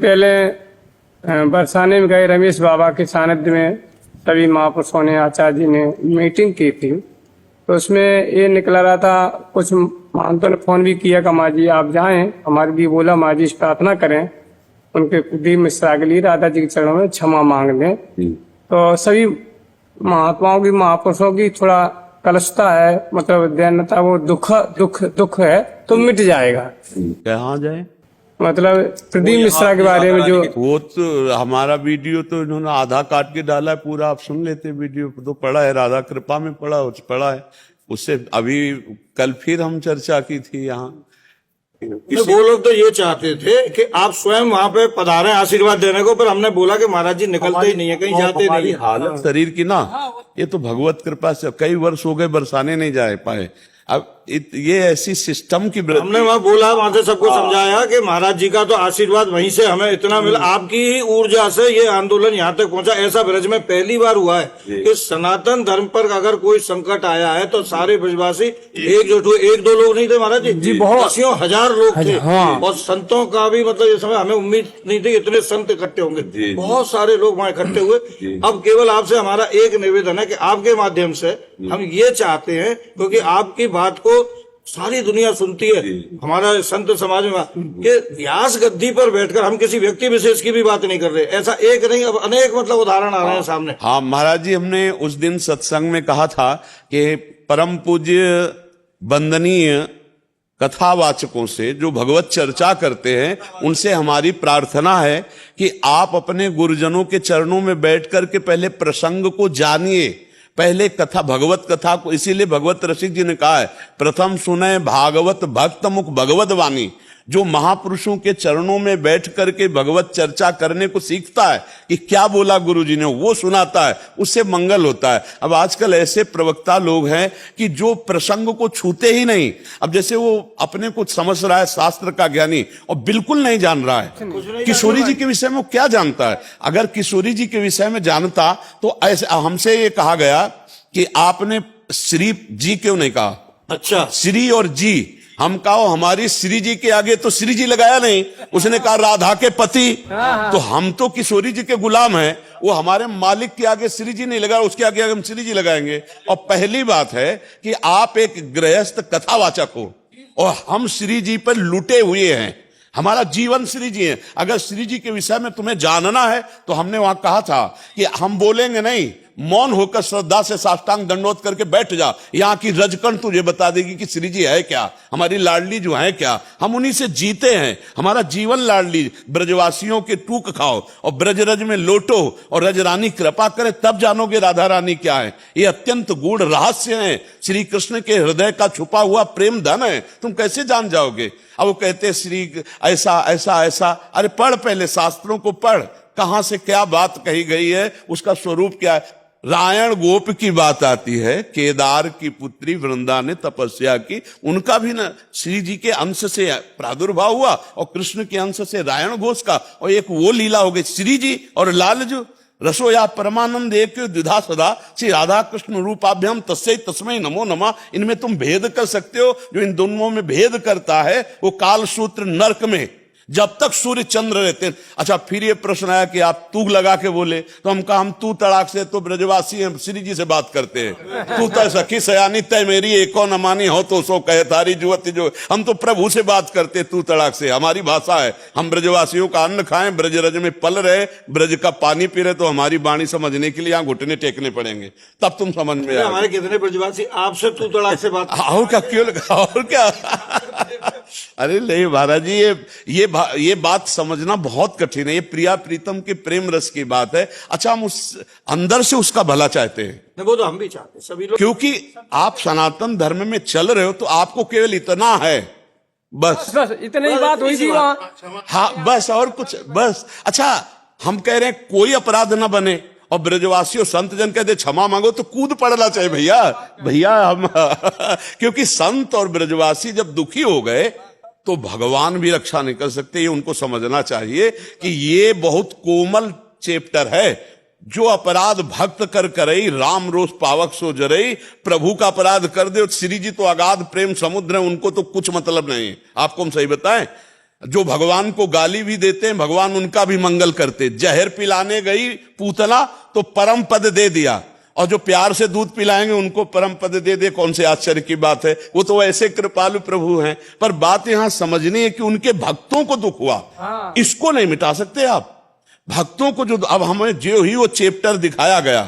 पहले बरसाने में गए रमेश बाबा के सानिध्य में, तभी महापुरुषों ने, आचार्य जी ने मीटिंग की थी। तो उसमें ये निकला रहा था, कुछ महंतों ने फोन भी किया कि माँ जी आप जाएं, हमारे भी बोला माँ जी प्रार्थना करें, उनके कुलदीप मिश्रा के लिए राधा जी के चरणों में क्षमा मांग दें। तो सभी महात्माओं की, महापुरुषों की थोड़ा कलशता है, मतलब दैन्यता, वो दुख है तो मिट जाएगा। कहाँ जाए? मतलब प्रदीप मिश्रा के बारे में जो, वो तो हमारा वीडियो तो इन्होंने आधा काट के डाला है, पूरा आप सुन लेते। वीडियो तो पड़ा है, राधा कृपा में पड़ा है। उससे अभी कल फिर हम चर्चा की थी यहाँ। वो लोग तो ये चाहते थे कि आप स्वयं वहाँ पे पधारें आशीर्वाद देने को, पर हमने बोला कि महाराज जी निकलते ही नहीं है, कहीं जाते नहीं है। हालत शरीर की ना, ये तो भगवत कृपा से कई वर्ष हो गए बरसाने नहीं जा पाए। अब ये ऐसी सिस्टम की हमने वहाँ बोला, वहाँ से सबको समझाया कि महाराज जी का तो आशीर्वाद वहीं से हमें इतना मिला, आपकी ही ऊर्जा से ये आंदोलन यहाँ तक पहुँचा। ऐसा ब्रज में पहली बार हुआ है कि सनातन धर्म पर अगर कोई संकट आया है तो सारे ब्रजवासी एकजुट हुए। एक दो लोग नहीं थे महाराज जी, बहुत दसियों हजार लोग थे। और संतों का भी मतलब इस समय हमें उम्मीद नहीं थी इतने संत इकट्ठे होंगे, बहुत सारे लोग वहाँ इकट्ठे हुए। अब केवल आपसे हमारा एक निवेदन है कि आपके माध्यम से हम ये चाहते हैं, क्योंकि आपकी बात को सारी दुनिया सुनती है, हमारा संत समाज में, कि व्यास गद्दी पर बैठकर हम किसी व्यक्ति विशेष की भी बात नहीं कर रहे। ऐसा एक नहीं, अब अनेक मतलब उदाहरण आ रहे हैं सामने। हाँ महाराज जी, हमने उस दिन सत्संग में कहा था कि परम पूज्य वंदनीय कथावाचकों से जो भगवत चर्चा करते हैं, उनसे हमारी प्रार्थना है कि आप अपने गुरुजनों के चरणों में बैठ करके पहले प्रसंग को जानिए, पहले कथा, भगवत कथा को। इसीलिए भगवत रसिक जी ने कहा है, प्रथम सुने भागवत भक्त मुख भगवत वाणी। जो महापुरुषों के चरणों में बैठ करके भगवत चर्चा करने को सीखता है कि क्या बोला गुरु जी ने, वो सुनाता है, उससे मंगल होता है। अब आजकल ऐसे प्रवक्ता लोग हैं कि जो प्रसंग को छूते ही नहीं। अब जैसे वो अपने को समझ रहा है शास्त्र का ज्ञानी और बिल्कुल नहीं जान रहा है किशोरी जी के विषय में। वो क्या जानता है? अगर किशोरी जी के विषय में जानता तो ऐसे, हमसे ये कहा गया कि आपने श्री जी क्यों नहीं कहा? अच्छा, श्री और जी हम कहा, हमारी श्री जी के आगे तो श्री जी लगाया नहीं, उसने कहा राधा के पति। तो हम तो किशोरी जी के गुलाम हैं, वो हमारे मालिक के आगे श्री जी नहीं लगाया, उसके आगे हम श्री जी लगाएंगे। और पहली बात है कि आप एक गृहस्थ कथावाचक हो और हम श्री जी पर लुटे हुए हैं। हमारा जीवन श्री जी है। अगर श्री जी के विषय में तुम्हें जानना है तो हमने वहां कहा था कि हम बोलेंगे नहीं, मौन होकर श्रद्धा से साष्टांग दंडोत करके बैठ जा। यहाँ की रजकण तुझे बता देगी कि श्री जी है क्या, हमारी लाडली जो है क्या। हम उन्हीं से जीते हैं। हमारा जीवन लाडली, ब्रजवासियों के टूक खाओ और ब्रज रज में लोटो और रज रानी कृपा करे, तब जानोगे राधा रानी क्या है। ये अत्यंत गूढ़ रहस्य है, श्री कृष्ण के हृदय का छुपा हुआ प्रेम धन है, तुम कैसे जान जाओगे? अब वो कहते श्री ऐसा ऐसा ऐसा। अरे पढ़, पहले शास्त्रों को पढ़, कहां से क्या बात कही गई है, उसका स्वरूप क्या है। रायण गोप की बात आती है, केदार की पुत्री वृंदा ने तपस्या की, उनका भी ना श्री जी के अंश से प्रादुर्भाव हुआ और कृष्ण के अंश से रायण घोष का, और एक वो लीला हो गई श्री जी और लाल जो रसो या परमानंद एक द्विधा सदा श्री राधा कृष्ण रूपाभ्याम तस्मै तस्मै नमो नमः। इनमें तुम भेद कर सकते हो? जो इन दोनों में भेद करता है वो कालसूत्र नरक में जब तक सूर्य चंद्र रहते हैं। अच्छा, फिर ये प्रश्न आया कि आप तू लगा के बोले, तो हम कहा हम तू तड़ाक से तो ब्रजवासी हैं, श्री जी से बात करते हैं। तू तय सखी सयानी तय मेरी एको न मानी हो तो सो कहे तारी जुवती जो। हम तो प्रभु से बात करते तू तड़ाक से, हमारी भाषा है। हम ब्रजवासियों का अन्न खाएं, ब्रज रज में पल रहे, ब्रज का पानी पी रहे, तो हमारी वाणी समझने के लिए यहाँ घुटने टेकने पड़ेंगे, तब तुम समझ में आए। हमारे कितने ब्रजवासी आपसे तू तड़ाक से बात, और क्या, क्यों लगा, और क्या। अरे नहीं महाराज जी, ये बात समझना बहुत कठिन है। ये प्रिया प्रीतम के प्रेम रस की बात है। अच्छा, हम उस अंदर से उसका भला चाहते हैं। वो तो हम भी चाहते हैं, सभी लोग, क्योंकि आप सनातन धर्म में चल रहे हो तो आपको केवल इतना है, बस इतनी ही बात हुई थी वहां। हाँ बस, और कुछ बस। अच्छा, हम कह रहे हैं कोई अपराध ना बने और ब्रजवासियों संत जन कहते क्षमा मांगो, तो कूद पड़ना चाहिए भैया हम क्योंकि संत और ब्रजवासी जब दुखी हो गए तो भगवान भी रक्षा नहीं कर सकते। ये उनको समझना चाहिए कि ये बहुत कोमल चैप्टर है। जो अपराध भक्त कर करई, राम रोष पावक सो जरई। प्रभु का अपराध कर दे, श्री जी तो अगाध प्रेम समुद्र है, उनको तो कुछ मतलब नहीं। आपको हम सही बताएं, जो भगवान को गाली भी देते हैं, भगवान उनका भी मंगल करते। जहर पिलाने गई पूतना तो परम पद दे दिया, और जो प्यार से दूध पिलाएंगे उनको परम पद दे दे, कौन से आश्चर्य की बात है। वो तो ऐसे कृपालु प्रभु हैं। पर बात यहां समझनी है कि उनके भक्तों को दुख हुआ, इसको नहीं मिटा सकते आप। भक्तों को जो, अब हमें जो ही वो चैप्टर दिखाया गया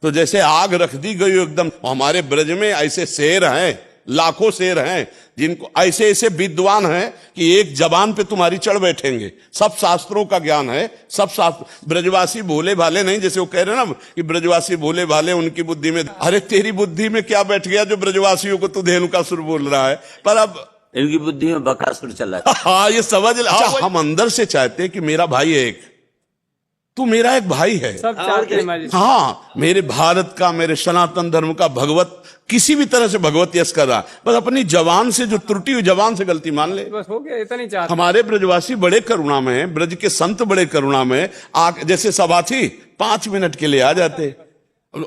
तो जैसे आग रख दी गई एकदम। हमारे ब्रज में ऐसे शेर हैं, लाखों शेर हैं, जिनको ऐसे ऐसे विद्वान हैं कि एक जबान पे तुम्हारी चढ़ बैठेंगे। सब शास्त्रों का ज्ञान है, सब शास्त्र। ब्रजवासी भोले भाले नहीं, जैसे वो कह रहे हैं ना कि ब्रजवासी भोले भाले, उनकी बुद्धि में, अरे तेरी बुद्धि में क्या बैठ गया जो ब्रजवासियों को तू धेनुकासुर बोल रहा है। पर अब इनकी बुद्धि में बकासुर चला है। हाँ, ये समझ हम अंदर से चाहते हैं कि मेरा भाई है एक, तू मेरा एक भाई है। सब चाहते हैं माजी। हाँ, मेरे भारत का, मेरे सनातन धर्म का भगवत किसी भी तरह से भगवत यश कर रहा है, बस अपनी जवान से जो त्रुटि हुई, जवान से गलती मान ले, बस हो गया, इतना ही चाहते। हमारे ब्रजवासी बड़े करुणा में हैं, ब्रज के संत बड़े करुणा में हैं। जैसे सभा थी, 5 मिनट के लिए आ जाते।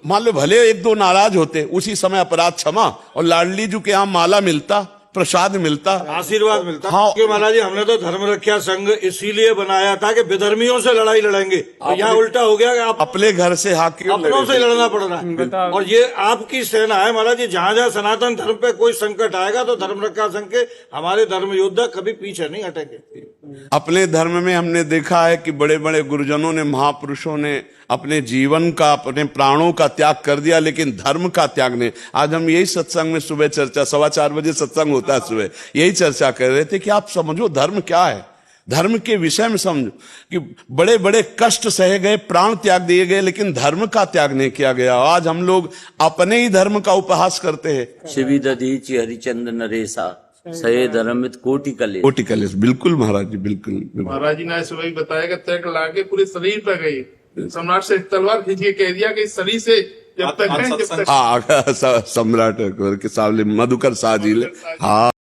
मान लो भले 1-2 नाराज होते, उसी समय अपराध क्षमा, और लाडली जी के यहाँ माला मिलता, प्रसाद मिलता, आशीर्वाद मिलता। हाँ। कि महाराज जी, हमने तो धर्म रक्षा संघ इसीलिए बनाया था कि विधर्मियों से लड़ाई लड़ेंगे, और यहाँ उल्टा हो गया कि आप अपने घर से हाकिम अपनों से लड़ना पड़ रहा है। बताओ। और ये आपकी सेना है महाराज जी। जहां जहां सनातन धर्म पे कोई संकट आएगा तो धर्म रक्षा संघ के हमारे धर्म योद्धा कभी पीछे नहीं हटेंगे। अपने धर्म में हमने देखा है कि बड़े बड़े गुरुजनों ने, महापुरुषों ने अपने जीवन का, अपने प्राणों का त्याग कर दिया, लेकिन धर्म का त्याग नहीं। आज हम यही सत्संग में सुबह चर्चा, 4:15 बजे सत्संग होता है सुबह, यही चर्चा कर रहे थे कि आप समझो धर्म क्या है, धर्म के विषय में समझो कि बड़े बड़े कष्ट सहे गए, प्राण त्याग दिए गए, लेकिन धर्म का त्याग नहीं किया गया। आज हम लोग अपने ही धर्म का उपहास करते हैं। शिवी दधीचि हरिचंद्र नरेसा सये धर्मित कोटि कलेश। कोटि कलेश, बिल्कुल महाराज जी, बिल्कुल। महाराज जी ने सुबह ही बताया कि तक लाके पूरे शरीर पर गई। सम्राट से तलवार खींच के कह दिया कि इस शरीर से जब तक है, जब तक हाँ, सम्राट के सामने मधुकर शाह जी, हाँ।